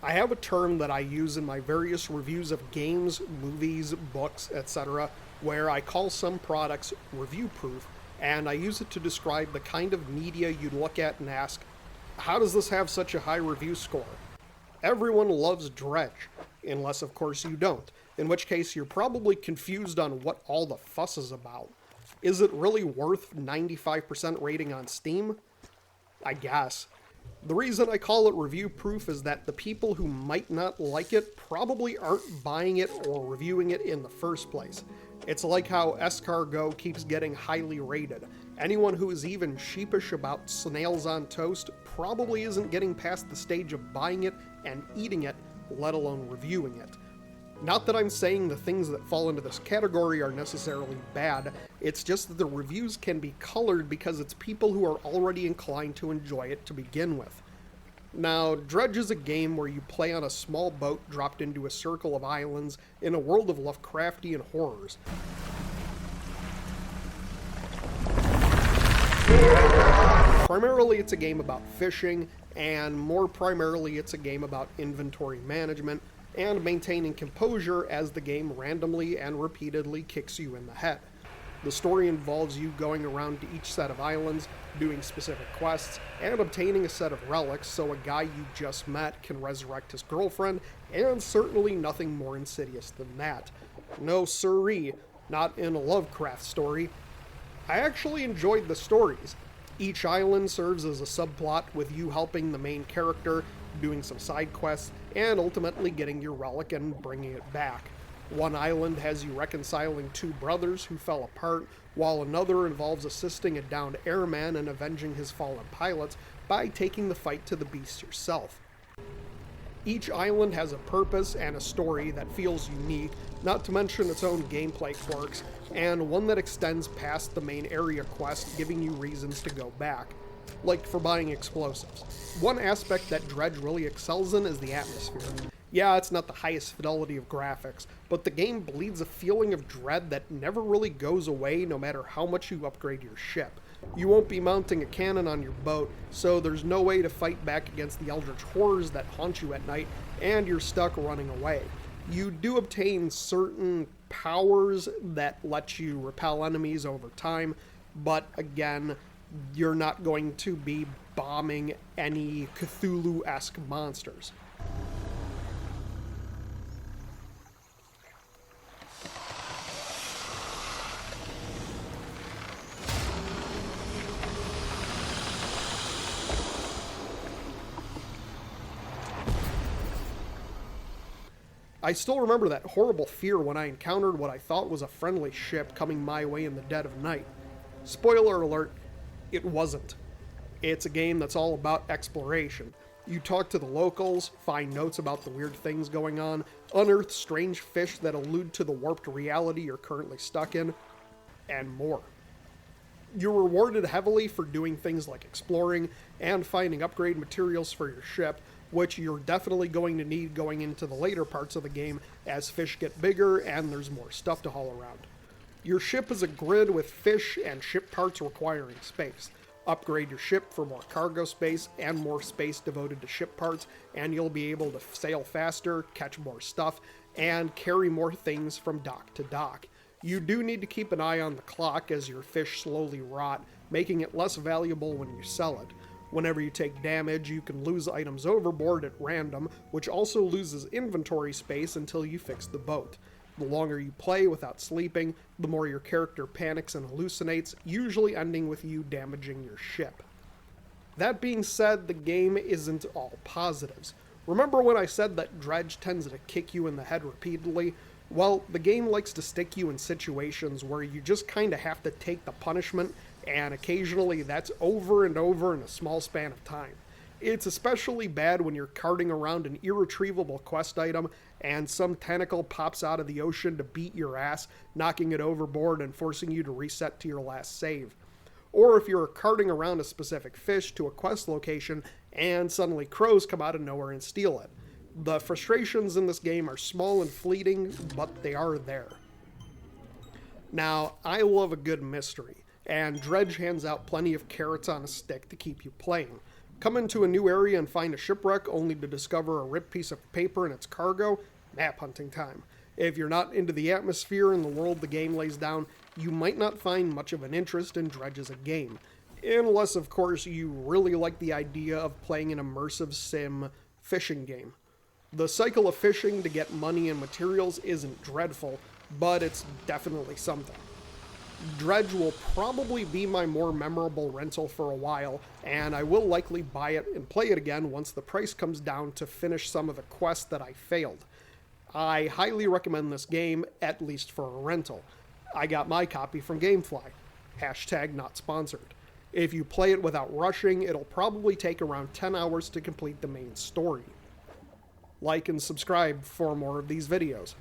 I have a term that I use in my various reviews of games, movies, books, etc., where I call some products review proof, and I use it to describe the kind of media you'd look at and ask, how does this have such a high review score? Everyone loves Dredge, unless of course you don't, in which case you're probably confused on what all the fuss is about. Is it really worth 95% rating on Steam? I guess. The reason I call it review proof is that the people who might not like it probably aren't buying it or reviewing it in the first place. It's like how escargot keeps getting highly rated. Anyone who is even sheepish about snails on toast probably isn't getting past the stage of buying it and eating it, let alone reviewing it. Not that I'm saying the things that fall into this category are necessarily bad, it's just that the reviews can be colored because it's people who are already inclined to enjoy it to begin with. Now, Dredge is a game where you play on a small boat dropped into a circle of islands in a world of Lovecraftian horrors. Primarily it's a game about fishing, and more primarily it's a game about inventory management, and maintaining composure as the game randomly and repeatedly kicks you in the head. The story involves you going around to each set of islands, doing specific quests, and obtaining a set of relics so a guy you just met can resurrect his girlfriend, and certainly nothing more insidious than that. No siree, not in a Lovecraft story. I actually enjoyed the stories. Each island serves as a subplot with you helping the main character, doing some side quests, and ultimately getting your relic and bringing it back. One island has you reconciling two brothers who fell apart, while another involves assisting a downed airman and avenging his fallen pilots by taking the fight to the beast yourself. Each island has a purpose and a story that feels unique, not to mention its own gameplay quirks, and one that extends past the main area quest, giving you reasons to go back, like for buying explosives. One aspect that Dredge really excels in is the atmosphere. Yeah, it's not the highest fidelity of graphics, but the game bleeds a feeling of dread that never really goes away no matter how much you upgrade your ship. You won't be mounting a cannon on your boat, so there's no way to fight back against the eldritch horrors that haunt you at night, and you're stuck running away. You do obtain certain powers that let you repel enemies over time, but again, you're not going to be bombing any Cthulhu-esque monsters. I still remember that horrible fear when I encountered what I thought was a friendly ship coming my way in the dead of night. Spoiler alert, it wasn't. It's a game that's all about exploration. You talk to the locals, find notes about the weird things going on, unearth strange fish that allude to the warped reality you're currently stuck in, and more. You're rewarded heavily for doing things like exploring and finding upgrade materials for your ship, which you're definitely going to need going into the later parts of the game as fish get bigger and there's more stuff to haul around. Your ship is a grid with fish and ship parts requiring space. Upgrade your ship for more cargo space and more space devoted to ship parts, and you'll be able to sail faster, catch more stuff, and carry more things from dock to dock. You do need to keep an eye on the clock as your fish slowly rot, making it less valuable when you sell it. Whenever you take damage, you can lose items overboard at random, which also loses inventory space until you fix the boat. The longer you play without sleeping, the more your character panics and hallucinates, usually ending with you damaging your ship. That being said, the game isn't all positives. Remember when I said that Dredge tends to kick you in the head repeatedly? Well, the game likes to stick you in situations where you just kinda have to take the punishment, and occasionally that's over and over in a small span of time. It's especially bad when you're carting around an irretrievable quest item and some tentacle pops out of the ocean to beat your ass, knocking it overboard and forcing you to reset to your last save. Or if you're carting around a specific fish to a quest location and suddenly crows come out of nowhere and steal it. The frustrations in this game are small and fleeting, but they are there. Now, I love a good mystery, and Dredge hands out plenty of carrots on a stick to keep you playing. Come into a new area and find a shipwreck only to discover a ripped piece of paper and its cargo? Map hunting time. If you're not into the atmosphere and the world the game lays down, you might not find much of an interest in Dredge as a game. Unless, of course, you really like the idea of playing an immersive sim fishing game. The cycle of fishing to get money and materials isn't dreadful, but it's definitely something. Dredge will probably be my more memorable rental for a while, and I will likely buy it and play it again once the price comes down to finish some of the quests that I failed. I highly recommend this game, at least for a rental. I got my copy from Gamefly. Hashtag not sponsored. If you play it without rushing, it'll probably take around 10 hours to complete the main story. Like and subscribe for more of these videos.